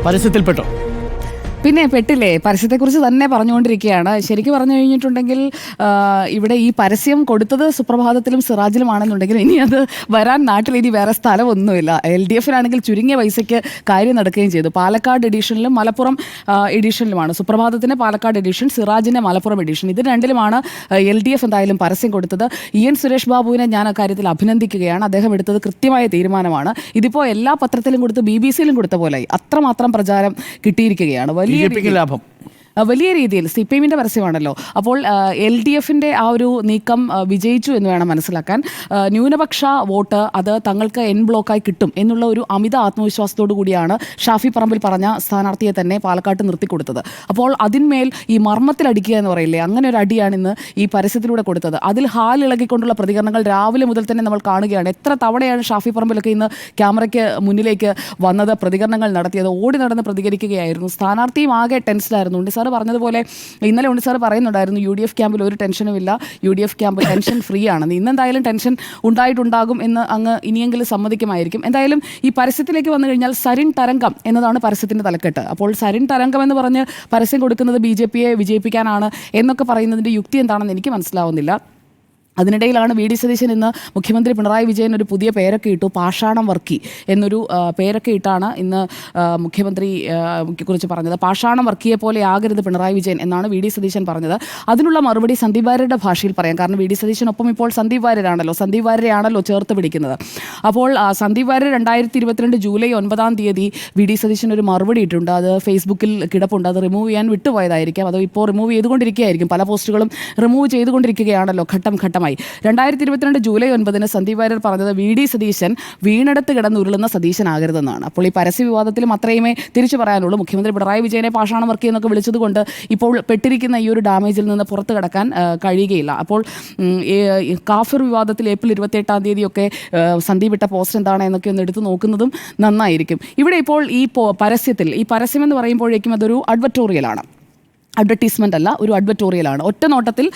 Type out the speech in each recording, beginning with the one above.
പരസ്യത്തിൽപ്പെട്ടോ? പിന്നെ പെട്ടില്ലേ, പരസ്യത്തെക്കുറിച്ച് തന്നെ പറഞ്ഞുകൊണ്ടിരിക്കുകയാണ്. ശരിക്കും പറഞ്ഞു കഴിഞ്ഞിട്ടുണ്ടെങ്കിൽ ഇവിടെ ഈ പരസ്യം കൊടുത്തത് സുപ്രഭാതത്തിലും സിറാജിലുമാണെന്നുണ്ടെങ്കിൽ ഇനി അത് വരാൻ നാട്ടിൽ ഇനി വേറെ സ്ഥലമൊന്നുമില്ല. LDF-നാണെങ്കിൽ ചുരുങ്ങിയ പൈസയ്ക്ക് കാര്യം നടക്കുകയും ചെയ്തു. പാലക്കാട് എഡിഷനിലും മലപ്പുറം എഡിഷനിലുമാണ്. സുപ്രഭാതത്തിന് പാലക്കാട് എഡിഷൻ, സിറാജിൻ്റെ മലപ്പുറം എഡിഷൻ, ഇത് രണ്ടിലുമാണ് LDF എന്തായാലും പരസ്യം കൊടുത്തത്. EN സുരേഷ് ബാബുവിനെ ഞാൻ അക്കാര്യത്തിൽ അഭിനന്ദിക്കുകയാണ്. അദ്ദേഹം എടുത്തത് കൃത്യമായ തീരുമാനമാണ്. ഇതിപ്പോൾ എല്ലാ പത്രത്തിലും കൊടുത്ത് BBC-യിലും കൊടുത്ത പോലെ അത്രമാത്രം പ്രചാരം കിട്ടിയിരിക്കുകയാണ്. ലാഭം വലിയ രീതിയിൽ CPM-ന്റെ പരസ്യമാണല്ലോ. അപ്പോൾ LDF-ന്റെ ആ ഒരു നീക്കം വിജയിച്ചു എന്ന് വേണം മനസ്സിലാക്കാൻ. ന്യൂനപക്ഷ വോട്ട് അത് തങ്ങൾക്ക് ബ്ലോക്കായി കിട്ടും എന്നുള്ള ഒരു അമിത ആത്മവിശ്വാസത്തോടു കൂടിയാണ് ഷാഫി പറമ്പിൽ പറഞ്ഞ സ്ഥാനാർത്ഥിയെ തന്നെ പാലക്കാട്ട് നിർത്തിക്കൊടുത്തത്. അപ്പോൾ അതിന്മേൽ ഈ മർമ്മത്തിലടിക്കുക എന്ന് പറയില്ലേ, അങ്ങനെ ഒരു അടിയാണ് ഇന്ന് ഈ പരസ്യത്തിലൂടെ കൊടുത്തത്. അതിൽ ഹാലിളകിക്കൊണ്ടുള്ള പ്രതികരണങ്ങൾ രാവിലെ മുതൽ തന്നെ നമ്മൾ കാണുകയാണ്. എത്ര തവണയാണ് ഷാഫി പറമ്പിലൊക്കെ ഇന്ന് ക്യാമറയ്ക്ക് മുന്നിലേക്ക് വന്നത്, പ്രതികരണങ്ങൾ നടത്തിയത്, ഓടി നടന്ന് പ്രതികരിക്കുകയായിരുന്നു. സ്ഥാനാർത്ഥിയും ആകെ ടെൻസ്ഡായിരുന്നു. ഉണ്ണി സാർ പറഞ്ഞതുപോലെ ഇന്നലെ ഉണ്ണി സാർ പറയുന്നുണ്ടായിരുന്നു UDF ക്യാമ്പിൽ ഒരു ടെൻഷനും ഇല്ല, UDF ക്യാമ്പ് ടെൻഷൻ ഫ്രീ ആണെന്ന്. ഇന്നെന്തായാലും ടെൻഷൻ ഉണ്ടായിട്ടുണ്ടാകും എന്ന് അങ്ങ് ഇനിയെങ്കിലും സമ്മതിക്കുമായിരിക്കും. എന്തായാലും ഈ പരസ്യത്തിലേക്ക് വന്നു കഴിഞ്ഞാൽ സരിൻ തരംഗം എന്നതാണ് പരസ്യത്തിൻ്റെ തലക്കെട്ട്. അപ്പോൾ സരിൻ തരംഗം എന്ന് പറഞ്ഞ് പരസ്യം കൊടുക്കുന്നത് BJP-യെ വിജയിപ്പിക്കാനാണ് എന്നൊക്കെ പറയുന്നതിൻ്റെ യുക്തി എന്താണെന്ന് എനിക്ക് മനസ്സിലാവുന്നില്ല. അതിനിടയിലാണ് VD സതീശൻ ഇന്ന് മുഖ്യമന്ത്രി പിണറായി വിജയൻ ഒരു പുതിയ പേരൊക്കെ ഇട്ടു. പാഷാണം വർക്കി എന്നൊരു പേരൊക്കെ ഇട്ടാണ് ഇന്ന് മുഖ്യമന്ത്രി കുറിച്ച് പറഞ്ഞത്. പാഷാണം വർക്കിയെ പോലെ ആകരുത് പിണറായി വിജയൻ എന്നാണ് VD സതീശൻ പറഞ്ഞത്. അതിനുള്ള മറുപടി സന്ദീപ് വാര്യരുടെ ഭാഷയിൽ പറയാം. കാരണം VD സതീശനൊപ്പം ഇപ്പോൾ സന്ദീപ് വാര്യരെയാണല്ലോ ചേർത്ത് പിടിക്കുന്നത്. അപ്പോൾ സന്ദീപ് വാര്യർ 2022 ജൂലൈ 9-ാം തീയതി VD സതീശൻ ഒരു മറുപടി ഇട്ടുണ്ട്. അത് ഫേസ്ബുക്കിൽ കിടപ്പുണ്ട്. അത് റിമൂവ് ചെയ്യാൻ വിട്ടുപോയതായിരിക്കാം, അതോ ഇപ്പോൾ റിമൂവ് ചെയ്തുകൊണ്ടിരിക്കുകയായിരിക്കും. പല പോസ്റ്റുകളും റിമൂവ് ചെയ്തുകൊണ്ടിരിക്കുകയാണല്ലോ ഘട്ടം ഘട്ടം. 2022 ജൂലൈ 9-ന് സന്ദീപ് വാര്യർ പറഞ്ഞത് VD സതീശൻ വീണെടുത്ത് കിടന്ന് ഉരുളുന്ന സതീശനാകരുതെന്നാണ്. അപ്പോൾ ഈ പരസ്യ വിവാദത്തിലും അത്രയുമേ തിരിച്ചു പറയാനുള്ളൂ. മുഖ്യമന്ത്രി പിണറായി വിജയനെ പാഷാണം വർക്കി എന്നൊക്കെ വിളിച്ചതുകൊണ്ട് ഇപ്പോൾ പെട്ടിരിക്കുന്ന ഈ ഒരു ഡാമേജിൽ നിന്ന് പുറത്തു കടക്കാൻ കഴിയുകയില്ല. അപ്പോൾ കാഫിർ വിവാദത്തിൽ ഏപ്രിൽ 28-ാം തീയതിയൊക്കെ സന്ദീപ് ഇട്ട പോസ്റ്റ് എന്താണ് എന്നൊക്കെ ഒന്ന് എടുത്ത് നോക്കുന്നതും നന്നായിരിക്കും. ഇവിടെ ഇപ്പോൾ ഈ പരസ്യത്തിൽ, ഈ പരസ്യം എന്ന് പറയുമ്പോഴേക്കും അതൊരു അഡ്വർട്ടോറിയലാണ്, അഡ്വർടൈസ്മെൻ്റ് അല്ല, ഒരു അഡ്വർട്ടോറിയലാണ്. ഒറ്റ നോട്ടത്തിൽ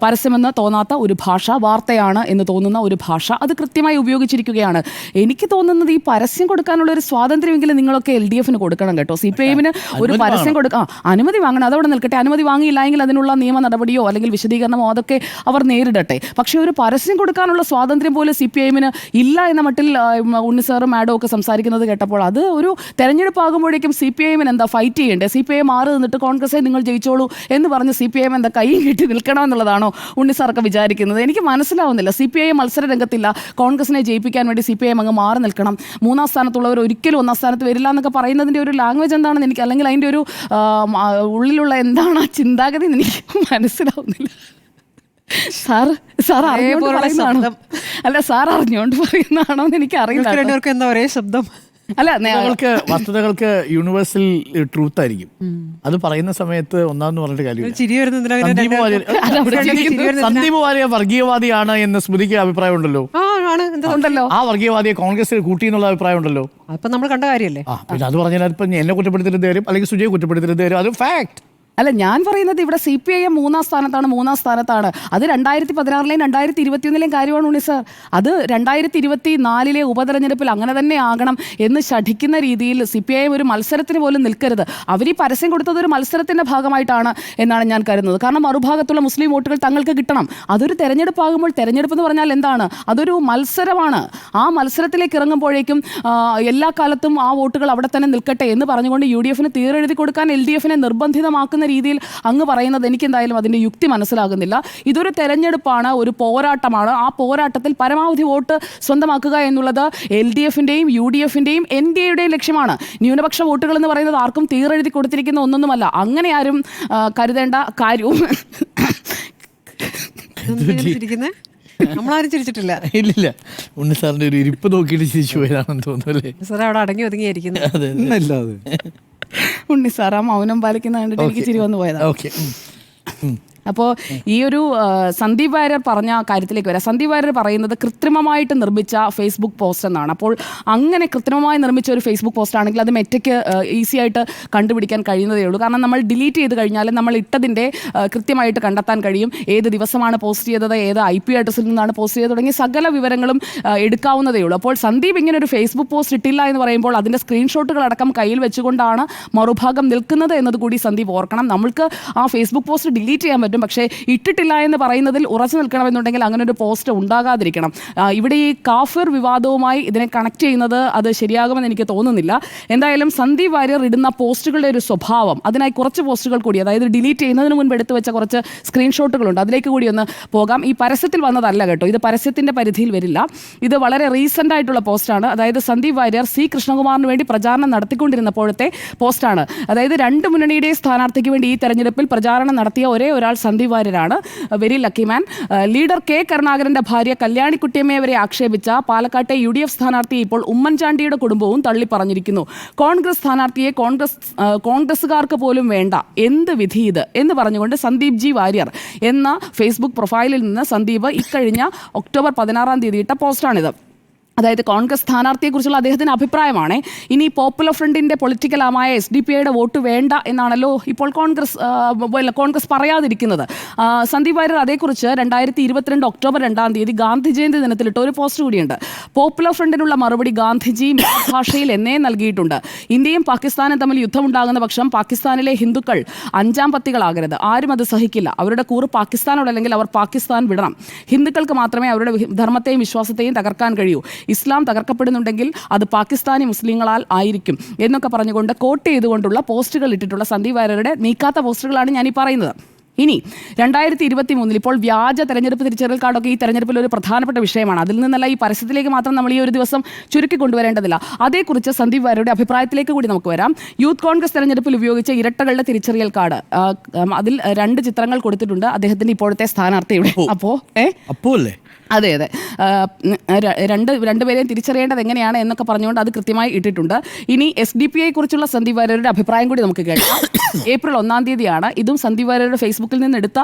പരസ്യമെന്ന് തോന്നാത്ത ഒരു ഭാഷ, വാർത്തയാണ് എന്ന് തോന്നുന്ന ഒരു ഭാഷ, അത് കൃത്യമായി ഉപയോഗിച്ചിരിക്കുകയാണ്. എനിക്ക് തോന്നുന്നത് ഈ പരസ്യം കൊടുക്കാനുള്ള ഒരു സ്വാതന്ത്ര്യമെങ്കിലും നിങ്ങളൊക്കെ LDF-ന് കൊടുക്കണം കേട്ടോ. CPM-ന് ഒരു പരസ്യം അനുമതി വാങ്ങണം, അതവിടെ നിൽക്കട്ടെ. അനുമതി വാങ്ങിയില്ല എങ്കിൽ അതിനുള്ള നിയമ നടപടിയോ അല്ലെങ്കിൽ വിശദീകരണമോ അതൊക്കെ അവർ നേരിടട്ടെ. പക്ഷേ ഒരു പരസ്യം കൊടുക്കാനുള്ള സ്വാതന്ത്ര്യം പോലും CPM-ന് ഇല്ല എന്ന മട്ടിൽ ഉണ്ണിസാറും മാഡോ ഒക്കെ സംസാരിക്കുന്നത് കേട്ടപ്പോൾ അത് ഒരു തെരഞ്ഞെടുപ്പാകുമ്പോഴേക്കും CPM-ന് എന്താ ഫൈറ്റ് ചെയ്യേണ്ടത്? CPM മാറി നിന്നിട്ട് കോൺഗ്രസെ നിങ്ങൾ ജയിച്ചു എന്ന് പറഞ്ഞ് CPM എന്താ കൈയും കെട്ടി നിൽക്കണമെന്നുള്ളതാണോ ഉണ്ണിസാറൊക്കെ വിചാരിക്കുന്നത്? എനിക്ക് മനസ്സിലാവുന്നില്ല. CPI മത്സര രംഗത്തില്ല, കോൺഗ്രസിനെ ജയിപ്പിക്കാൻ വേണ്ടി CPM അങ്ങ് മാറി നിൽക്കണം, 3-ാം സ്ഥാനത്തുള്ളവർ ഒരിക്കലും 1-ാം സ്ഥാനത്ത് വരില്ല എന്നൊക്കെ പറയുന്നതിൻ്റെ ഒരു ലാംഗ്വേജ് എന്താണെന്ന് എനിക്ക്, അല്ലെങ്കിൽ അതിൻ്റെ ഒരു ഉള്ളിലുള്ള എന്താണ് ആ ചിന്താഗതി എന്ന് എനിക്ക് മനസ്സിലാവുന്നില്ല. സാർ അറിഞ്ഞുകൊണ്ട് പറയുന്നതാണോ, അല്ല സാർ അറിഞ്ഞുകൊണ്ട് പറയുന്നതാണോ എന്ന് എനിക്ക് അറിയില്ല. എന്താ ഒരേ ശബ്ദം അല്ല, വസ്തുതകൾക്ക് യൂണിവേഴ്സൽ ട്രൂത്ത് ആയിരിക്കും. അത് പറയുന്ന സമയത്ത് ഒന്നാമെന്ന് പറഞ്ഞിട്ട് കാര്യം. സന്ദീപ് വാര്യർ വർഗീയവാദിയാണ് എന്ന് സ്മൃതിക്ക് അഭിപ്രായം ഉണ്ടല്ലോ. ആ വർഗീയവാദിയെ കോൺഗ്രസ് കൂട്ടി എന്നുള്ള അഭിപ്രായം ഉണ്ടല്ലോ. അപ്പൊ നമ്മൾ കണ്ട കാര്യമല്ലേ. പിന്നെ അത് പറഞ്ഞാൽ ഇപ്പൊ എന്നെ കുറ്റപ്പെടുത്തരുത് തരും, അല്ലെങ്കിൽ സുജയെ കുറ്റപ്പെടുത്തരുത് തരും, അത് ഫാക്ട്. അല്ല, ഞാൻ പറയുന്നത് ഇവിടെ CPIM 3-ാം സ്ഥാനത്താണ്. അത് 2016-ലെയും 2021-ലെയും കാര്യമാണ് ഉണ്ണി സാർ. അത് 2024-ലെ ഉപതെരഞ്ഞെടുപ്പിൽ അങ്ങനെ തന്നെ ആകണം എന്ന് ശഠിക്കുന്ന രീതിയിൽ CPIM ഒരു മത്സരത്തിന് പോലും നിൽക്കരുത്. അവർ ഈ പരസ്യം കൊടുത്തത് ഒരു മത്സരത്തിൻ്റെ ഭാഗമായിട്ടാണ് എന്നാണ് ഞാൻ കരുതുന്നത്. കാരണം മറുഭാഗത്തുള്ള മുസ്ലിം വോട്ടുകൾ തങ്ങൾക്ക് കിട്ടണം. അതൊരു തെരഞ്ഞെടുപ്പാകുമ്പോൾ, തെരഞ്ഞെടുപ്പ് എന്ന് പറഞ്ഞാൽ എന്താണ്? അതൊരു മത്സരമാണ്. ആ മത്സരത്തിലേക്ക് ഇറങ്ങുമ്പോഴേക്കും എല്ലാ കാലത്തും ആ വോട്ടുകൾ അവിടെ തന്നെ നിൽക്കട്ടെ എന്ന് പറഞ്ഞുകൊണ്ട് UDF-ന് തീരെഴുതി കൊടുക്കാൻ LDF-നെ നിർബന്ധിതമാക്കുന്ന രീതിയിൽ അങ്ങ് പറയുന്നത് എനിക്ക് എന്തായാലും അതിൻ്റെ യുക്തി മനസ്സിലാകുന്നില്ല. ഇതൊരു തെരഞ്ഞെടുപ്പാണ്, ഒരു പോരാട്ടമാണ്. ആ പോരാട്ടത്തിൽ പരമാവധി വോട്ട് സ്വന്തമാക്കുക എന്നുള്ളത് LDF-ന്റെയും UDF-ന്റെയും NDA-യുടെയും ലക്ഷ്യമാണ്. ന്യൂനപക്ഷ വോട്ടുകൾ എന്ന് പറയുന്നത് ആർക്കും തീരെഴുതി കൊടുത്തിരിക്കുന്ന ഒന്നൊന്നുമല്ല. അങ്ങനെ ആരും കരുതേണ്ട കാര്യവും നമ്മളാരും ചിരിച്ചിട്ടില്ല. ഇല്ല, ഉണ്ണി സാറിന്റെ ഒരു ഇരിപ്പ് നോക്കിയിട്ട് ചിരിച്ചു പോയതാണെന്ന് തോന്നുന്നല്ലേ. സാറേ അവിടെ അടങ്ങി ഒതുങ്ങിയായിരിക്കുന്നത്. ഉണ്ണി സാർ ആ മൗനം പാലിക്കുന്ന കണ്ടിട്ട് എനിക്ക് ചിരി വന്നു പോയതാണ്. ഓക്കെ. അപ്പോൾ ഈ ഒരു സന്ദീപ് വാര്യർ പറഞ്ഞ കാര്യത്തിലേക്ക് വരാം. സന്ദീപ് വാര്യർ പറയുന്നത് കൃത്രിമമായിട്ട് നിർമ്മിച്ച ഫേസ്ബുക്ക് പോസ്റ്റ് എന്നാണ്. അപ്പോൾ അങ്ങനെ കൃത്രിമമായി നിർമ്മിച്ച ഒരു ഫേസ്ബുക്ക് പോസ്റ്റ് ആണെങ്കിൽ അത് മെറ്റയ്ക്ക് ഈസി ആയിട്ട് കണ്ടുപിടിക്കാൻ കഴിയുന്നതേ ഉള്ളൂ. കാരണം നമ്മൾ ഡിലീറ്റ് ചെയ്ത് കഴിഞ്ഞാൽ നമ്മൾ ഇട്ടതിൻ്റെ കൃത്യമായിട്ട് കണ്ടെത്താൻ കഴിയും. ഏത് ദിവസമാണ് പോസ്റ്റ് ചെയ്തത്, ഏത് IP അഡ്രസ്സിൽ നിന്നാണ് പോസ്റ്റ് ചെയ്തത് തുടങ്ങിയ സകല വിവരങ്ങളും എടുക്കാവുന്നതേ ഉള്ളൂ. അപ്പോൾ സന്ദീപ് ഇങ്ങനെ ഒരു ഫേസ്ബുക്ക് പോസ്റ്റ് ഇട്ടില്ല എന്ന് പറയുമ്പോൾ അതിൻ്റെ സ്ക്രീൻഷോട്ടുകളടക്കം കയ്യിൽ വെച്ചുകൊണ്ടാണ് മറുഭാഗം നിൽക്കുന്നത് എന്നത് കൂടി സന്ദീപ് ഓർക്കണം. നമ്മൾക്ക് ആ ഫേസ്ബുക്ക് പോസ്റ്റ് ഡിലീറ്റ് ചെയ്യാൻ പറ്റും, പക്ഷേ ഇട്ടിട്ടില്ല എന്ന് പറയുന്നതിൽ ഉറച്ചു നിൽക്കണമെന്നുണ്ടെങ്കിൽ അങ്ങനെ ഒരു പോസ്റ്റ് ഉണ്ടാകാതിരിക്കണം. ഇവിടെ ഈ കാഫിർ വിവാദവുമായി ഇതിനെ കണക്ട് ചെയ്യുന്നത് അത് ശരിയാകുമെന്ന് എനിക്ക് തോന്നുന്നില്ല. എന്തായാലും സന്ദീപ് വാര്യർ ഇടുന്ന പോസ്റ്റുകളുടെ ഒരു സ്വഭാവം, അതിനായി കുറച്ച് പോസ്റ്റുകൾ കൂടി, അതായത് ഡിലീറ്റ് ചെയ്യുന്നതിന് മുൻപ് എടുത്തു വെച്ച കുറച്ച് സ്ക്രീൻഷോട്ടുകളുണ്ട്, അതിലേക്ക് കൂടി ഒന്ന് പോകാം. ഈ പരസ്യത്തിൽ വന്നതല്ല കേട്ടോ, ഇത് പരസ്യത്തിൻ്റെ പരിധിയിൽ വരില്ല. ഇത് വളരെ റീസെൻ്റ് ആയിട്ടുള്ള പോസ്റ്റാണ്. അതായത് സന്ദീപ് വാര്യർ C. കൃഷ്ണകുമാറിന് വേണ്ടി പ്രചാരണം നടത്തിക്കൊണ്ടിരുന്നപ്പോഴത്തെ പോസ്റ്റാണ്. അതായത് രണ്ട് മുന്നണിയുടെ സ്ഥാനാർത്ഥിക്ക് വേണ്ടി ഈ തെരഞ്ഞെടുപ്പിൽ പ്രചാരണം നടത്തിയ ഒരേ ഒരാൾ സന്ദീപ് വാര്യരാണ്. Very lucky man. Leader K. കരുണാകരന്റെ ഭാര്യ കല്യാണിക്കുട്ടിയമ്മയെ വരെ ആക്ഷേപിച്ച പാലക്കാട്ടെ UDF സ്ഥാനാർത്ഥിയെ ഇപ്പോൾ ഉമ്മൻചാണ്ടിയുടെ കുടുംബവും തള്ളി പറഞ്ഞിരിക്കുന്നു. കോൺഗ്രസ് സ്ഥാനാർത്ഥിയെ കോൺഗ്രസുകാർക്ക് പോലും വേണ്ട, എന്ത് വിധി ഇത് എന്ന് പറഞ്ഞുകൊണ്ട് സന്ദീപ് G. വാര്യർ എന്ന ഫേസ്ബുക്ക് പ്രൊഫൈലിൽ നിന്ന് സന്ദീപ് ഇക്കഴിഞ്ഞ ഒക്ടോബർ 16 തീയതി ഇട്ട പോസ്റ്റാണിത്. അതായത് കോൺഗ്രസ് സ്ഥാനാർത്ഥിയെക്കുറിച്ചുള്ള അദ്ദേഹത്തിൻ്റെ അഭിപ്രായമാണ്. ഇനി പോപ്പുലർ ഫ്രണ്ടിൻ്റെ പൊളിറ്റിക്കൽ ആമായ SDPIയുടെ വോട്ട് വേണ്ട എന്നാണല്ലോ ഇപ്പോൾ കോൺഗ്രസ് പറയാതിരിക്കുന്നത്. സന്ദീപ് വാര്യർ അതേക്കുറിച്ച് 2022 ഒക്ടോബർ 2 തീയതി ഗാന്ധി ജയന്തി ദിനത്തിലിട്ട ഒരു പോസ്റ്റ് കൂടിയുണ്ട്. പോപ്പുലർ ഫ്രണ്ടിനുള്ള മറുപടി ഗാന്ധിജി ഭാഷയിൽ എന്നേ നൽകിയിട്ടുണ്ട്. ഇന്ത്യയും പാകിസ്ഥാനും തമ്മിൽ യുദ്ധമുണ്ടാകുന്ന പക്ഷം പാകിസ്ഥാനിലെ ഹിന്ദുക്കൾ 5ാം പത്തികളാകരുത്. ആരും അത് സഹിക്കില്ല. അവരുടെ കൂറ് പാകിസ്ഥാനോടല്ലെങ്കിൽ അവർ പാകിസ്ഥാൻ വിടണം. ഹിന്ദുക്കൾക്ക് മാത്രമേ അവരുടെ ധർമ്മത്തെയും വിശ്വാസത്തെയും തകർക്കാൻ കഴിയൂ. ഇസ്ലാം തകർക്കപ്പെടുന്നുണ്ടെങ്കിൽ അത് പാകിസ്ഥാനി മുസ്ലിങ്ങളാൽ ആയിരിക്കും എന്നൊക്കെ പറഞ്ഞുകൊണ്ട് കോട്ട് ചെയ്തുകൊണ്ടുള്ള പോസ്റ്റുകൾ ഇട്ടിട്ടുള്ള സന്ദീപ് വാര്യരുടെ നീക്കാത്ത പോസ്റ്റുകളാണ് ഞാനീ പറയുന്നത്. ഇനി 2023 ഇപ്പോൾ വ്യാജ തെരഞ്ഞെടുപ്പ് തിരിച്ചറിയൽ കാർഡൊക്കെ ഈ തെരഞ്ഞെടുപ്പിൽ ഒരു പ്രധാനപ്പെട്ട വിഷയമാണ്. അതിൽ നിന്നല്ല ഈ പരസ്യത്തിലേക്ക് മാത്രം നമ്മൾ ഈ ഒരു ദിവസം ചുരുക്കി കൊണ്ടുവരേണ്ടതില്ല. അതേക്കുറിച്ച് സന്ദീപ് വാര്യരുടെ അഭിപ്രായത്തിലേക്ക് കൂടി നമുക്ക് വരാം. യൂത്ത് കോൺഗ്രസ് തെരഞ്ഞെടുപ്പിൽ ഉപയോഗിച്ച ഇരട്ടകളുടെ തിരിച്ചറിയൽ കാർഡ്, അതിൽ 2 ചിത്രങ്ങൾ കൊടുത്തിട്ടുണ്ട് അദ്ദേഹത്തിന്റെ ഇപ്പോഴത്തെ സ്ഥാനാർത്ഥിയുടെ. അല്ലേ അതെ രണ്ടുപേരെയും തിരിച്ചറിയേണ്ടത് എങ്ങനെയാണ് എന്നൊക്കെ പറഞ്ഞുകൊണ്ട് അത് കൃത്യമായി ഇട്ടിട്ടുണ്ട്. ഇനി SDPI കുറിച്ചുള്ള സന്ദീപ് വാര്യരുടെ അഭിപ്രായം കൂടി നമുക്ക് കേൾക്കാം. ഏപ്രിൽ 1 തീയതിയാണ്. ഇതും സന്ദീപ് വാര്യരുടെ ഫേസ്ബുക്കിൽ നിന്ന് എടുത്ത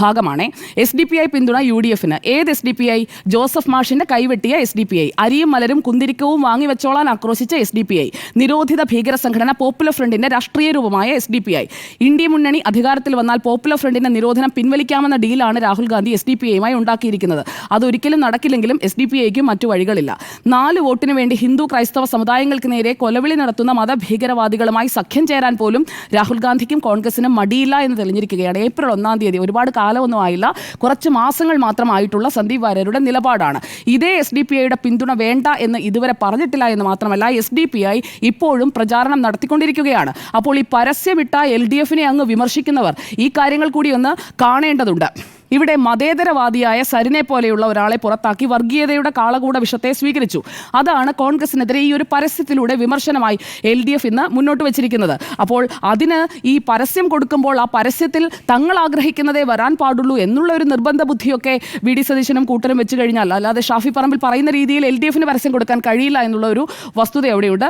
ഭാഗമാണ്. SDPI പിന്തുണ UDFന്. ഏത് SDPI? ജോസഫ് മാഷിന്റെ കൈവെട്ടിയ SDPI. അരിയും മലരും കുന്തിരിക്കവും വാങ്ങിവെച്ചോളാൻ ആക്രോശിച്ച SDPI. നിരോധിത ഭീകര സംഘടന പോപ്പുലർ ഫ്രണ്ടിന്റെ രാഷ്ട്രീയ രൂപമായ SDPI. ഇന്ത്യ മുന്നണി അധികാരത്തിൽ വന്നാൽ പോപ്പുലർ ഫ്രണ്ടിന്റെ നിരോധനം പിൻവലിക്കാമെന്ന ഡീലാണ് രാഹുൽ ഗാന്ധി SDPIയുമായി ഉണ്ടാക്കിയിരിക്കുന്നത്. അതൊരിക്കലും നടക്കില്ലെങ്കിലും SDPIക്കും മറ്റു വഴികളില്ല. 4 വോട്ടിന് വേണ്ടി ഹിന്ദു ക്രൈസ്തവ സമുദായങ്ങൾക്ക് നേരെ കൊലവിളി നടത്തുന്ന മതഭീകരവാദികളുമായി സഖ്യം ചേരാൻ പോലും രാഹുൽ ഗാന്ധിക്കും കോൺഗ്രസിനും മടിയില്ല എന്ന് തെളിഞ്ഞിരിക്കുകയാണ്. ഏപ്രിൽ 1 തീയതി, ഒരുപാട് കാലമൊന്നും ആയില്ല, കുറച്ച് മാസങ്ങൾ മാത്രമായിട്ടുള്ള സന്ദീപ് വാര്യരുടെ നിലപാടാണ്. ഇതേ SDPIയുടെ പിന്തുണ വേണ്ട എന്ന് ഇതുവരെ പറഞ്ഞിട്ടില്ല എന്ന് മാത്രമല്ല SDPI ഇപ്പോഴും പ്രചാരണം നടത്തിക്കൊണ്ടിരിക്കുകയാണ്. അപ്പോൾ ഈ പരസ്യമിട്ട LDFനെ അങ്ങ് വിമർശിക്കുന്നവർ ഈ കാര്യങ്ങൾ കൂടി ഒന്ന് കാണേണ്ടതുണ്ട്. ഇവിടെ മതേതരവാദിയായ സരിനെ പോലെയുള്ള ഒരാളെ പുറത്താക്കി വർഗീയതയുടെ കാളകൂട വിഷത്തെ സ്വീകരിച്ചു. അതാണ് കോൺഗ്രസിനെതിരെ ഈ ഒരു പരസ്യത്തിലൂടെ വിമർശനമായി LDF ഇന്ന് മുന്നോട്ട് വെച്ചിരിക്കുന്നത്. അപ്പോൾ അതിന് ഈ പരസ്യം കൊടുക്കുമ്പോൾ ആ പരസ്യത്തിൽ തങ്ങൾ ആഗ്രഹിക്കുന്നതേ വരാൻ പാടുള്ളൂ എന്നുള്ള ഒരു നിർബന്ധ ബുദ്ധിയൊക്കെ VD സതീശനും കൂട്ടരും വെച്ച് കഴിഞ്ഞാൽ, അല്ലാതെ ഷാഫി പറമ്പിൽ പറയുന്ന രീതിയിൽ LDFന് പരസ്യം കൊടുക്കാൻ കഴിയില്ല എന്നുള്ള ഒരു വസ്തുത എവിടെയുണ്ട്.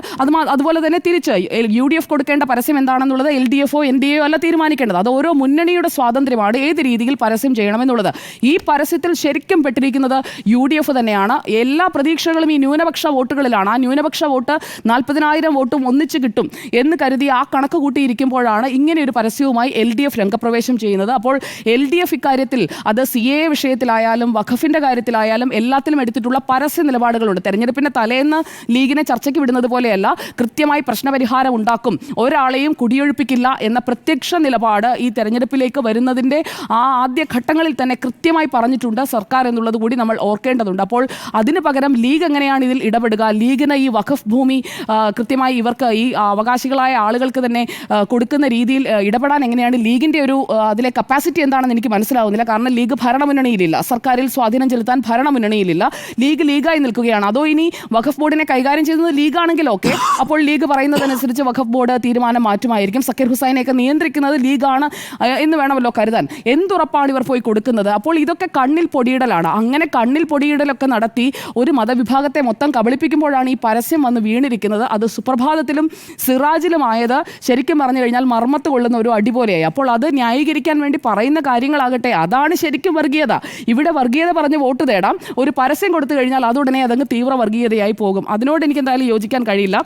അതുപോലെ തന്നെ തിരിച്ച് UDF കൊടുക്കേണ്ട പരസ്യം എന്താണെന്നുള്ളത് LDFോ NDAയോ അല്ല തീരുമാനിക്കേണ്ടത്. അത് ഓരോ മുന്നണിയുടെ സ്വാതന്ത്ര്യമാണ് ഏത് രീതിയിൽ പരസ്യം ചെയ്യണമെന്നുള്ളത്. ഈ പരസ്യത്തിൽ ശരിക്കും പെട്ടിരിക്കുന്നത് UDF തന്നെയാണ്. എല്ലാ പ്രതീക്ഷകളും ഈ ന്യൂനപക്ഷ വോട്ടുകളിലാണ്. ആ ന്യൂനപക്ഷ വോട്ട് 40,000 വോട്ടും ഒന്നിച്ച് കിട്ടും എന്ന് കരുതി ആ കണക്ക് കൂട്ടിയിരിക്കുമ്പോഴാണ് ഇങ്ങനെ ഒരു പരസ്യവുമായി LDF രംഗപ്രവേശം ചെയ്യുന്നത്. അപ്പോൾ LDF ഇക്കാര്യത്തിൽ അത് CAA വിഷയത്തിലായാലും വഖഫിന്റെ കാര്യത്തിലായാലും എല്ലാത്തിലും എടുത്തിട്ടുള്ള പരസ്യ നിലപാടുകളുണ്ട്. തെരഞ്ഞെടുപ്പിന്റെ തലേന്ന് ലീഗിനെ ചർച്ചയ്ക്ക് വിടുന്നത് പോലെയല്ല, കൃത്യമായി പ്രശ്നപരിഹാരം ഉണ്ടാക്കും, ഒരാളെയും കുടിയൊഴിപ്പിക്കില്ല എന്ന പ്രത്യക്ഷ നിലപാട് ഈ തെരഞ്ഞെടുപ്പിലേക്ക് വരുന്നതിന്റെ ആ ആദ്യ ഘട്ടങ്ങളിൽ തന്നെ കൃത്യമായി പറഞ്ഞിട്ടുണ്ട് സർക്കാർ എന്നുള്ളത് കൂടി നമ്മൾ ഓർക്കേണ്ടതുണ്ട്. അപ്പോൾ അതിന് പകരം ലീഗ് എങ്ങനെയാണ് ഇതിൽ ഇടപെടുക? ലീഗിന് ഈ വഖഫ് ഭൂമി കൃത്യമായി ഇവർക്ക് ഈ അവകാശികളായ ആളുകൾക്ക് തന്നെ കൊടുക്കുന്ന രീതിയിൽ ഇടപെടാൻ എങ്ങനെയാണ് ലീഗിൻ്റെ ഒരു അതിലെ കപ്പാസിറ്റി എന്താണെന്ന് എനിക്ക് മനസ്സിലാവുന്നില്ല. കാരണം ലീഗ് ഭരണമുന്നണിയിലില്ല, സർക്കാരിൽ സ്വാധീനം ചെലുത്താൻ ഭരണമുന്നണിയിലില്ല, ലീഗായി നിൽക്കുകയാണ്. അതോ ഇനി വഖഫ് ബോർഡിനെ കൈകാര്യം ചെയ്യുന്നത് ലീഗാണെങ്കിൽ ഓക്കെ, അപ്പോൾ ലീഗ് പറയുന്നതനുസരിച്ച് വഖഫ് ബോർഡ് തീരുമാനം മാറ്റുമായിരിക്കും. സക്കീർ ഹുസൈനെയൊക്കെ നിയന്ത്രിക്കുന്നത് ലീഗാണ് എന്ന് വേണമല്ലോ കരുതാൻ. എന്തുറപ്പാണ് ഇവർ പോയി കൊടുക്കുന്നത്. അപ്പോൾ ഇതൊക്കെ കണ്ണിൽ പൊടിയിടലാണ്. അങ്ങനെ കണ്ണിൽ പൊടിയിടലൊക്കെ നടത്തി ഒരു മതവിഭാഗത്തെ മൊത്തം കബളിപ്പിക്കുമ്പോഴാണ് ഈ പരസ്യം വന്ന് വീണിരിക്കുന്നത്. അത് സുപ്രഭാതത്തിലും സിറാജിലുമായത് ശരിക്കും പറഞ്ഞു കഴിഞ്ഞാൽ മർമ്മത്ത് കൊള്ളുന്ന ഒരു അടിപോലെയായി. അപ്പോൾ അത് ന്യായീകരിക്കാൻ വേണ്ടി പറയുന്ന കാര്യങ്ങളാകട്ടെ, അതാണ് ശരിക്കും വർഗീയത. ഇവിടെ വർഗീയത പറഞ്ഞ് വോട്ട് തേടാം, ഒരു പരസ്യം കൊടുത്തു കഴിഞ്ഞാൽ അതുടനെ അതങ്ങ് തീവ്ര വർഗീയതയായി പോകും. അതിനോട് എനിക്ക് എന്തായാലും യോജിക്കാൻ കഴിയില്ല.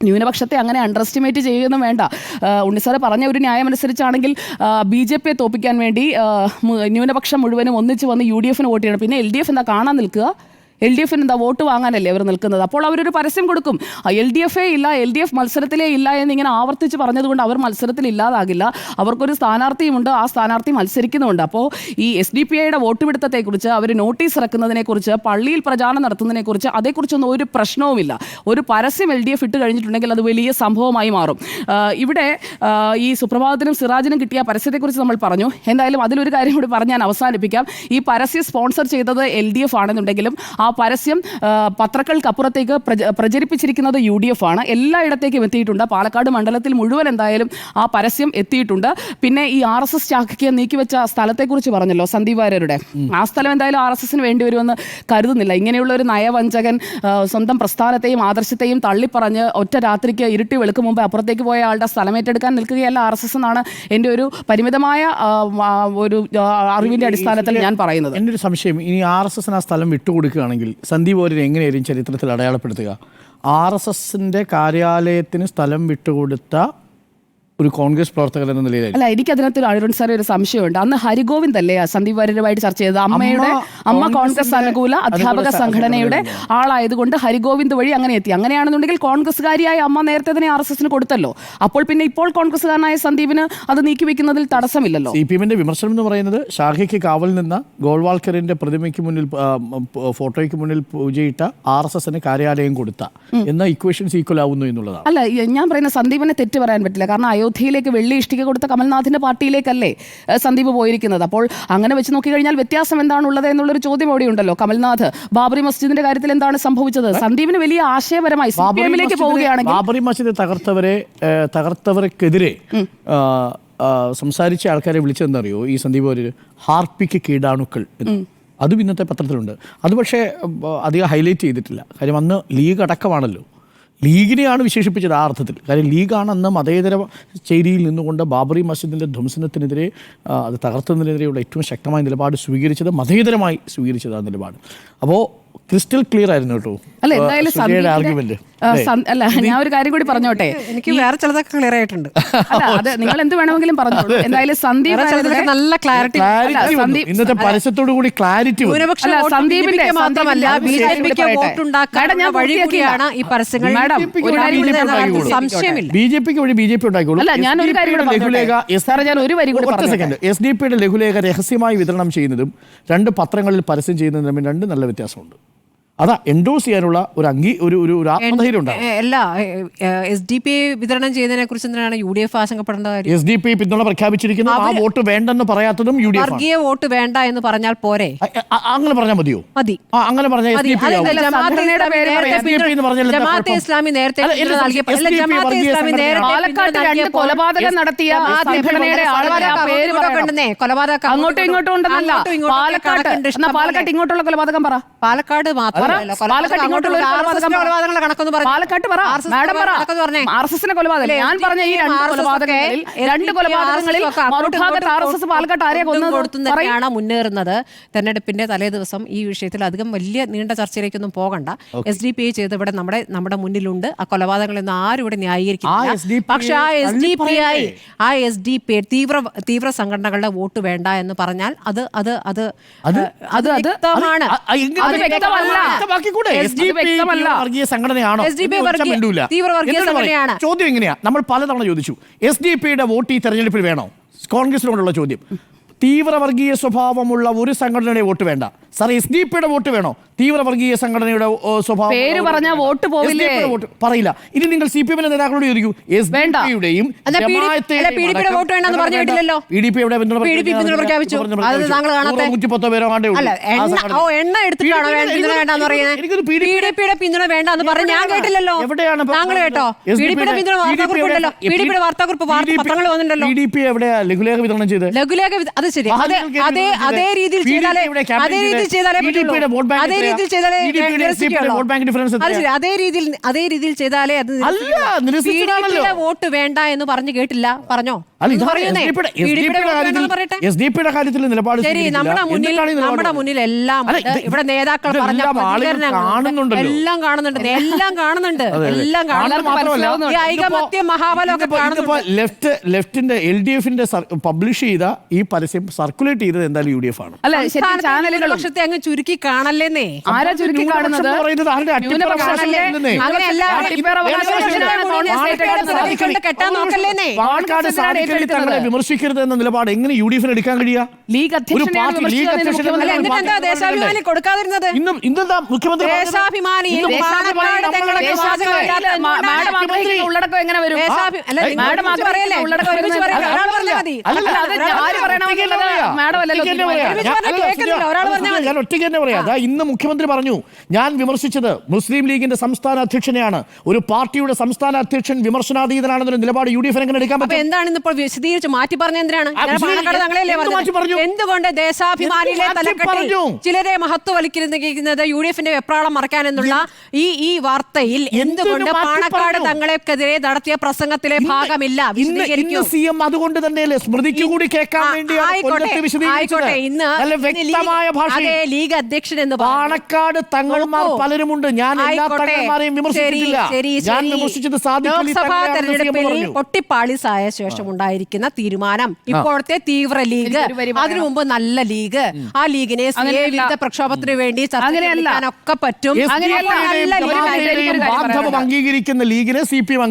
ന്യൂനപക്ഷത്തെ അങ്ങനെ അണ്ടർ എസ്റ്റിമേറ്റ് ചെയ്യുകയൊന്നും വേണ്ട. ഉണ്ണിസാറ് പറഞ്ഞ ഒരു ന്യായം അനുസരിച്ചാണെങ്കിൽ BJP യെ തോപ്പിക്കാൻ വേണ്ടി ന്യൂനപക്ഷം മുഴുവനും ഒന്നിച്ച് വന്ന് UDF വോട്ട് ചെയ്യണം. പിന്നെ LDF എന്താ കാണാൻ നിൽക്കുക? LDF എന്താ വോട്ട് വാങ്ങാനല്ലേ അവർ നിൽക്കുന്നത്? അപ്പോൾ അവരൊരു പരസ്യം കൊടുക്കും, LDF ഇല്ല, LDF മത്സരത്തിലേ ഇല്ല എന്നിങ്ങനെ ആവർത്തിച്ച് പറഞ്ഞതുകൊണ്ട് അവർ മത്സരത്തിൽ ഇല്ലാതാകില്ല. അവർക്കൊരു സ്ഥാനാർത്ഥിയുമുണ്ട്, ആ സ്ഥാനാർത്ഥി മത്സരിക്കുന്നുമുണ്ട്. അപ്പോൾ ഈ SDPIയുടെ വോട്ട് പിടുത്തത്തെക്കുറിച്ച്, അവർ നോട്ടീസ് ഇറക്കുന്നതിനെക്കുറിച്ച്, പള്ളിയിൽ പ്രചാരണം നടത്തുന്നതിനെക്കുറിച്ച്, അതേക്കുറിച്ചൊന്നും ഒരു പ്രശ്നവുമില്ല. ഒരു പരസ്യം LDF ഇട്ട് കഴിഞ്ഞിട്ടുണ്ടെങ്കിൽ അത് വലിയ സംഭവമായി മാറും. ഇവിടെ ഈ സുപ്രഭാതത്തിനും സിറാജിനും കിട്ടിയ പരസ്യത്തെക്കുറിച്ച് നമ്മൾ പറഞ്ഞു. എന്തായാലും അതിലൊരു കാര്യം കൂടി പറഞ്ഞ് ഞാൻ അവസാനിപ്പിക്കാം. ഈ പരസ്യം സ്പോൺസർ ചെയ്തത് LDF ആണെന്നുണ്ടെങ്കിലും ആ പരസ്യം പത്രങ്ങൾക്കപ്പുറത്തേക്ക് പ്രചരിപ്പിച്ചിരിക്കുന്നത് UDF ആണ്. എല്ലായിടത്തേക്കും എത്തിയിട്ടുണ്ട്. പാലക്കാട് മണ്ഡലത്തിൽ മുഴുവൻ എന്തായാലും ആ പരസ്യം എത്തിയിട്ടുണ്ട്. പിന്നെ ഈ RSS ചാക്കിക്ക് നീക്കിവെച്ച സ്ഥലത്തെക്കുറിച്ച് പറഞ്ഞല്ലോ, സന്ദീപ് വാര്യരുടെ ആ സ്ഥലം എന്തായാലും RSSന് വേണ്ടി വരുമെന്ന് കരുതുന്നില്ല. ഇങ്ങനെയുള്ള ഒരു നയവഞ്ചകൻ സ്വന്തം പ്രസ്ഥാനത്തെയും ആദർശത്തെയും തള്ളിപ്പറഞ്ഞ് ഒറ്റ രാത്രിക്ക് ഇരുട്ടി വെളുക്കും മുമ്പ് അപ്പുറത്തേക്ക് പോയ ആളുടെ സ്ഥലം ഏറ്റെടുക്കാൻ നിൽക്കുകയല്ല RSS എന്നാണ് എൻ്റെ ഒരു പരിമിതമായ ഒരു അറിവിൻ്റെ അടിസ്ഥാനത്തിൽ ഞാൻ പറയുന്നത്. എൻ്റെ ഒരു സംശയം, ഇനി RSSന് ആ സ്ഥലം വിട്ടുകൊടുക്കുകയാണെങ്കിൽ സന്ദീപ് വാര്യർ എങ്ങനെയായിരിക്കും ചരിത്രത്തിൽ അടയാളപ്പെടുത്തുക? RSSന്റെ കാര്യാലയത്തിന് സ്ഥലം വിട്ടുകൊടുത്ത ഒരു കോൺഗ്രസ് പ്രവർത്തകൻ എന്ന നിലയിലായി. അല്ല, എനിക്ക് അതിനകത്ത് അരുൺ സാറേ ഒരു സംശയമുണ്ട്. അന്ന് ഹരിഗോവിന്ദ് അല്ലേ സന്ദീപ് വാര്യരുമായിട്ട് ചർച്ച ചെയ്തത്? അമ്മ കോൺഗ്രസ് അനുകൂല അധ്യാപക സംഘടനയുടെ ആളായതുകൊണ്ട് ഹരിഗോവിന്ദ് വഴി അങ്ങനെ എത്തി. അങ്ങനെയാണെന്നുണ്ടെങ്കിൽ കോൺഗ്രസ്സുകാരിയായ അമ്മ നേരത്തെ തന്നെ RSSന് കൊടുത്തല്ലോ. അപ്പോൾ പിന്നെ ഇപ്പോൾ കോൺഗ്രസ്സുകാരനായ സന്ദീപിന് അത് നീക്കിവെക്കുന്നതിൽ തടസ്സമില്ലല്ലോ. CPM-ന്റെ വിമർശനം എന്ന് പറയുന്നത് ഷാഹിക്ക് കാവൽ നിന്ന ഗോൾവാൾക്കറിന്റെ പ്രതിമയ്ക്ക് മുന്നിൽ, ഫോട്ടോയ്ക്ക് മുന്നിൽ പൂജയിട്ട RSSന് കാര്യാലയം കൊടുത്ത എന്ന ഇക്വേഷൻസ് ഈക്വൽ ആവുന്നു എന്നുള്ളതാണ്. അല്ല, ഞാൻ പറയുന്ന സന്ദീപിനെ തെറ്റ് പറയാൻ പറ്റില്ല. കാരണം അയോധ്യയിലേക്ക് വെള്ളി ഇഷ്ടിക കൊടുത്ത കമൽനാഥിന്റെ പാർട്ടിയിലേക്കല്ലേ സന്ദീപ് പോയിരിക്കുന്നത്. അപ്പോൾ അങ്ങനെ വെച്ച് നോക്കിക്കഴിഞ്ഞാൽ വ്യത്യാസം എന്താണുള്ളത് എന്നുള്ളൊരു ചോദ്യം അവിടെ ഉണ്ടല്ലോ. കമൽനാഥ് ബാബറി മസ്ജിദിന്റെ കാര്യത്തിൽ എന്താണ് സംഭവിച്ചത്? സന്ദീപിന് വലിയ ആശയപരമായി CPM-ലേക്ക് പോവുകയാണെങ്കിൽ ബാബറി മസ്ജിദ് തകർത്തവർക്കെതിരെ സംസാരിച്ച ആൾക്കാരെ വിളിച്ചെന്നറിയോ ഈ സന്ദീപ് വാര്യർ? ഹാർപ്പിക്ക് കീടാണുക്കൾ എന്ന്. അതും ഇന്നത്തെ പത്രത്തിലുണ്ട്. അത് പക്ഷേ അധികം ഹൈലൈറ്റ് ചെയ്തിട്ടില്ല. കാര്യം അന്ന് ലീഗ് അടക്കമാണല്ലോ, ലീഗിനെയാണ് വിശേഷിപ്പിച്ചത് ആ അർത്ഥത്തിൽ. കാര്യം ലീഗാണ് അന്ന് മതേതര ചേരിയിൽ നിന്നുകൊണ്ട് ബാബറി മസ്ജിദിൻ്റെ ധ്വംസനത്തിനെതിരെ, അത് തകർത്തുന്നതിനെതിരെയുള്ള ഏറ്റവും ശക്തമായ നിലപാട് സ്വീകരിച്ചത്, മതേതരമായി സ്വീകരിച്ചത് ആ നിലപാട്. അപ്പോൾ ക്രിസ്റ്റൽ ക്ലിയർ ആയിരുന്നു കേട്ടോ. അല്ല, എന്തായാലും ആർഗ്യുമെന്റ്. അല്ല, ഞാൻ ഒരു കാര്യം കൂടി പറഞ്ഞോട്ടെ. എനിക്ക് വേറെ ചിലതൊക്കെ ക്ലിയർ ആയിട്ടുണ്ട്. അല്ല, അത് നിങ്ങൾ എന്ത് വേണമെങ്കിലും പറഞ്ഞോളൂ. എന്തായാലും സന്ദീപ് നല്ല ക്ലാരിറ്റി, ഇന്നത്തെ പരസ്യത്തോടു കൂടി ക്ലാരിറ്റി സന്ദീപിന്റെ മാത്രമല്ല BJPക്ക് വോട്ടുണ്ടാക്കാനുള്ള വഴി കൂടിയാണ് ഈ പരസ്യങ്ങൾ. സംശയമില്ല, BJPക്ക് വഴി BJP ഉണ്ടാക്കിക്കോളൂ. അല്ല, ഞാൻ ഒരു കാര്യം കൂടി ഞാൻ ഒരു വരി കൂടി സെക്കൻഡ്. SDPയുടെ ലഘുലേഖ രഹസ്യമായി വിതരണം ചെയ്യുന്നതും 2 പത്രങ്ങളിൽ പരസ്യം ചെയ്യുന്നതും തമ്മിൽ 2 നല്ല വ്യത്യാസമുണ്ട്. അതാ എൻഡോസ് ചെയ്യാനുള്ള ഒരു ആത്മധൈര്യം ഉണ്ടാവും. അല്ല, SDP വിതരണം ചെയ്യുന്നതിനെ കുറിച്ച് എന്തിനാണ് UDF ആശങ്കപ്പെടേണ്ട കാര്യം? SDP പിന്തുണ പ്രഖ്യാപിച്ചിരിക്കുന്നു. ആ വോട്ട് വേണ്ടെന്ന് പറയാത്തതും UDF. വർഗീയ വോട്ട് വേണ്ട എന്ന് പറഞ്ഞാൽ പോരെ? അങ്ങനെ പറഞ്ഞാൽ മതിയോ? മതി. അങ്ങനെ പറഞ്ഞാൽ ജമാഅത്തെ ഇസ്ലാമി നേരത്തെ കൊലപാതകം നടത്തിയ അങ്ങോട്ടും ഇങ്ങോട്ടും ഉണ്ടെന്നല്ല. പാലക്കാട്ട് ഇങ്ങോട്ടുള്ള കൊലപാതകം പറ. പാലക്കാട് മാത്രമല്ല, പാലക്കാട്ട് പറ. RSSന്റെ കൊലപാതകം ഞാൻ പറഞ്ഞ ഈ 2 കൊലപാതകങ്ങളിൽ മറുഭാഗത്ത് RSS പാലക്കാട്ട് ആരെയാ കൊന്നതാണ് മുന്നേറുന്നത്. തെരഞ്ഞെടുപ്പിന്റെ തലേ ദിവസം ഈ വിഷയത്തിൽ അധികം വലിയ നീണ്ട ചർച്ചയിലേക്കൊന്നും പോകണ്ട. SDPI ചെയ്ത് ഇവിടെ നമ്മുടെ മുന്നിലുണ്ട്. ആ കൊലപാതകങ്ങളൊന്നും ആരും ഇവിടെ ന്യായീകരിക്കില്ല. പക്ഷെ ആ SDPI തീവ്ര സംഘടനകളുടെ വോട്ട് വേണ്ട എന്ന് പറഞ്ഞാൽ അത് വ്യക്തമാണ്. ചോദ്യം എങ്ങനെയാ? നമ്മൾ പലതവണ ചോദിച്ചു, SDPയുടെ വോട്ട് ഈ തെരഞ്ഞെടുപ്പിൽ വേണോ? കോൺഗ്രസിനോടുള്ള ചോദ്യം. തീവ്രവർഗീയ സ്വഭാവമുള്ള ഒരു സംഘടനയുടെ വോട്ട് വേണ്ട. സാർ SDPയുടെ വോട്ട് വേണോ? തീവ്രവർഗീയ സംഘടനയുടെ സ്വഭാവം പേര് പറഞ്ഞാൽ വോട്ട് പോവില്ലേ? SDPയുടെ വോട്ട് പറയില്ല. ഇനി നിങ്ങൾ CPM നേതാക്കളോട് ചോദിക്കൂ, SDPയുടെയും വോട്ട് വേണ്ടെന്ന് പറഞ്ഞു കേട്ടില്ലല്ലോ. PDP എവിടെ പിന്തുണ പ്രഖ്യാപിച്ചു? അത് താങ്കൾ കാണാത്തെ 110 പേരോ കണ്ടേ എണ്ണ എടുത്തിട്ടാണോ പിന്തുണ വേണ്ടെന്ന് പറയുന്നത്? PDPയുടെ പിന്തുണ വേണ്ടെന്ന് പറഞ്ഞ് ഞാൻ കേട്ടില്ലല്ലോ. എവിടെയാണ് താങ്കൾ കേട്ടോ? PDPയുടെ പിന്തുണ വാർത്താക്കുറിപ്പുണ്ടല്ലോ. PDPയുടെ വാർത്താക്കുറിപ്പ് പത്രങ്ങൾ വന്നിട്ടുണ്ടല്ലോ. PDP എവിടെയാ ലഘുലേഖ വിതരണം ചെയ്ത്? ലഘുലേഖ അത് ശരി. അതേ രീതിയിൽ ചെയ്താലേ പറ്റുള്ളൂ. അതേ രീതിയിൽ ചെയ്താലേ അതേ രീതിയിൽ ചെയ്താലേ അത് PDPയുടെ വോട്ട് വേണ്ട എന്ന് പറഞ്ഞു കേട്ടില്ല. പറഞ്ഞോ? SDPയുടെ കാര്യത്തിൽ നിലപാട് ശരി. നമ്മുടെ മുന്നിൽ എല്ലാം ഇവിടെ നേതാക്കൾ പറഞ്ഞ എല്ലാം കാണുന്നുണ്ട്. ഈ ഐകമത്യം മഹാബലമൊക്കെ കാണുന്നുണ്ട്. ലെഫ്റ്റിന്റെ LDFന്റെ പബ്ലിഷ് ചെയ്ത ഈ പരസ്യം സർക്കുലേറ്റ് ചെയ്തത് എന്തായാലും UDF ആണ്. അല്ല ശരി, ചാനലുകൾ പക്ഷത്തെ അങ്ങ് ചുരുക്കി കാണല്ലേന്നേ. ആരാ ചുരുക്കി കാണുന്നത്? കെട്ടാൻ നോക്കല്ലേന്നേ. തങ്ങളെ വിമർശിക്കരുത് എന്ന നിലപാട് എങ്ങനെ UDFന് എടുക്കാൻ കഴിയുക? ലീഗ് എന്നിട്ടെന്താ ദേശാഭിമാനി കൊടുക്കാതിരുന്നത്? ഇന്നെന്താ മുഖ്യമന്ത്രി ദേശാഭിമാനി ഉള്ളടക്കം എങ്ങനെ വരും? ഞാൻ ഒറ്റയ്ക്ക് തന്നെ പറയാം. ഇന്ന് മുഖ്യമന്ത്രി പറഞ്ഞു, ഞാൻ വിമർശിച്ചത് മുസ്ലിം ലീഗിന്റെ സംസ്ഥാന അധ്യക്ഷനെയാണ്. ഒരു പാർട്ടിയുടെ സംസ്ഥാന അധ്യക്ഷൻ വിമർശനാതീതനാണെന്നൊരു നിലപാട് UDF എങ്ങനെ എടുക്കാൻ പറ്റും? എന്താണ് ഇന്നിപ്പോൾ വിശദീകരിച്ച് മാറ്റി പറഞ്ഞ എന്തിനാണ്? എന്തുകൊണ്ട് ദേശാഭിമാനിയിലെ തലക്കെട്ടിൽ ചിലരെ മഹത്വവൽക്കരിക്കുന്നത് UDFന്റെ വെപ്രാളം മറക്കാനെന്നുള്ള ഈ വാർത്തയിൽ എന്തുകൊണ്ട് പാണക്കാട് തങ്ങളെക്കെതിരെ നടത്തിയ പ്രസംഗത്തിലെ ഭാഗമില്ല? CM അതുകൊണ്ട് തന്നെയല്ലേ സ്മൃതിക്ക് കൂടി കേൾക്കാൻ ആയിക്കോട്ടെ. ഇന്ന് ലീഗ് അധ്യക്ഷൻ എന്ന് പാണക്കാട് തങ്ങൾമാർ പലരുമുണ്ട്. ഞാൻ എല്ലാ തങ്ങൾമാരെയും വിമർശിച്ചിട്ടില്ല. ഞാൻ വിമർശിച്ചത് ലോക്സഭാ തെരഞ്ഞെടുപ്പിൽ പൊട്ടിപ്പാളിസായ ശേഷം ഉണ്ടായിരിക്കുന്ന തീരുമാനം ഇപ്പോഴത്തെ തീവ്ര ലീഗ്, അതിനു മുമ്പ് നല്ല ലീഗ്, ആ ലീഗിനെ വിരുദ്ധ പ്രക്ഷോഭത്തിന് വേണ്ടി ചർച്ചയൊക്കെ പറ്റും. അംഗീകരിക്കുന്ന ലീഗിനെ CPM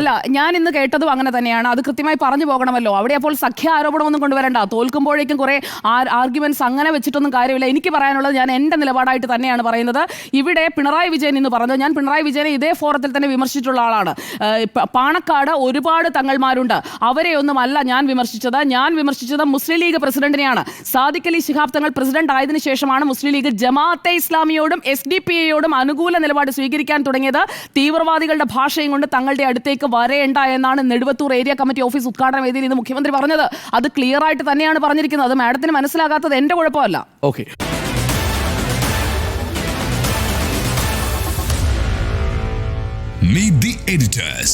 അല്ല, ഞാൻ ഇന്ന് കേട്ടതും അങ്ങനെ തന്നെയാണ്. അത് കൃത്യമായി പറഞ്ഞു പോകണമല്ലോ. അവിടെ അപ്പോൾ സഖ്യ ആരോപണമൊന്നും കൊണ്ടുവരണ്ട. തോൽക്കുമ്പോഴേക്കും കുറെ ആർഗ്യുമെന്റ്സ് അങ്ങനെ വെച്ചിട്ടൊന്നും കാര്യമില്ല. എനിക്ക് പറയാനുള്ളത്, ഞാൻ എൻ്റെ നിലപാടായിട്ട് തന്നെയാണ് പറയുന്നത്. ഇവിടെ പിണറായി വിജയൻ എന്ന് പറഞ്ഞത്, ഞാൻ പിണറായി വിജയനെ ഇതേ ഫോറത്തിൽ തന്നെ വിമർശിച്ചിട്ടുള്ള ആളാണ്. പാണക്കാട് ഒരുപാട് തങ്ങൾമാരുണ്ട്. അവരെയൊന്നുമല്ല ഞാൻ വിമർശിച്ചത്. ഞാൻ വിമർശിച്ചത് മുസ്ലിം ലീഗ് പ്രസിഡന്റിനെയാണ്. സാദിഖ് അലി ശിഹാബ് തങ്ങൾ പ്രസിഡന്റ് ആയതിനു ശേഷമാണ് മുസ്ലിം ലീഗ് ജമാഅത്തെ ഇസ്ലാമിയോടും SDPയോടും അനുകൂല നിലപാട് സ്വീകരിക്കാൻ തുടങ്ങിയത്. തീവ്രവാദികളുടെ ഭാഷയും കൊണ്ട് തങ്ങളുടെ അടുത്തേക്ക് വരേണ്ട എന്നാണ് നെടുവത്തൂർ ഏരിയ കമ്മിറ്റി ഓഫീസ് ഉദ്ഘാടന വേദിയിൽ ഇന്ന് മുഖ്യമന്ത്രി പറഞ്ഞത്. അത് ക്ലിയർ ആയിട്ട് തന്നെയാണ് പറഞ്ഞിരിക്കുന്നത്. അത് മാഡത്തിന് മനസ്സിലാകാത്തത് എന്റെ കുഴപ്പമല്ല. ഓക്കെ. Meet the editors.